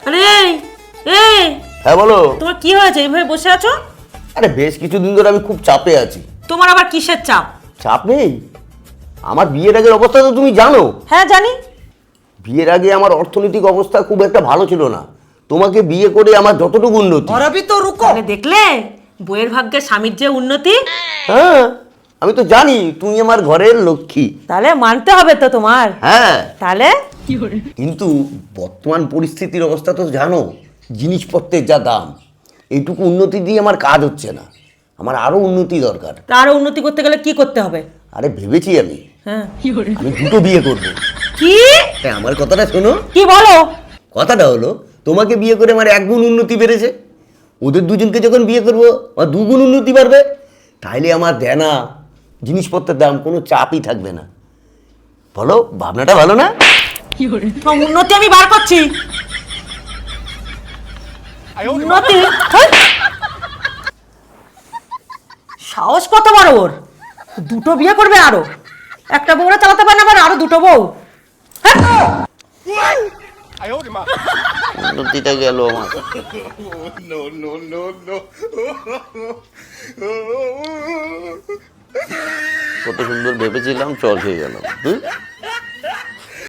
আরে এই হ্যাঁ বলো। তোমার কি হয়েছে, এইভাবে বসে আছো? আরে বেশ কিছুদিন ধরে আমি খুব চাপে আছি। তোমার আবার কিসের চাপ? চাপ নেই, আমার বিয়ের আগের অবস্থা তো তুমি জানো। হ্যাঁ জানি। বিয়ের আগে আমার অর্থনৈতিক অবস্থা খুব একটা ভালো ছিল না। তোমাকে বিয়ে করে আমার যতটুকু উন্নতি। और अभी तो रुको। তাহলে দেখলে বইয়ের ভাগ্যে স্বামীর যে উন্নতি। হ্যাঁ আমি তো জানি তুমি আমার ঘরের লক্ষ্মী। তাহলে মানতে হবে তো তোমার। হ্যাঁ তাহলে কিন্তু বর্তমান পরিস্থিতির অবস্থা তো জানো, জিনিসপত্রের যা দাম, এইটুকু উন্নতি দিয়ে আমার কাজ হচ্ছে না, আমার আরো উন্নতি দরকার। আরো উন্নতি করতে গেলে কি করতে হবে? আরে ভেবেছি আমি হ্যাঁ আমি দুটো বিয়ে করব। কি? হ্যাঁ আমার কথাটা শোনো। কি বলো? কথাটা হলো তোমাকে বিয়ে করে আমার 1 গুণ উন্নতি বেড়েছে, ওদের দুজনকে যখন বিয়ে করবো আমার 2 গুণ উন্নতি বাড়বে। তাইলে আমার দেনা জিনিসপত্রের দাম কোনো চাপই থাকবে না। বলো ভাবনাটা ভালো না? তোমার উন্নতি আমি বার করছি। উন্নতি? হেই! সাহস কত বড় ওর, দুটো বিয়ে করবে আরো, একটা বউরা চালাতে পারে না আবার আরো দুটো বউ। হ্যাঁ? উন্নতিটা গেল আমার। কত সুন্দর ভেবেছিলাম, চল হয়ে গেল।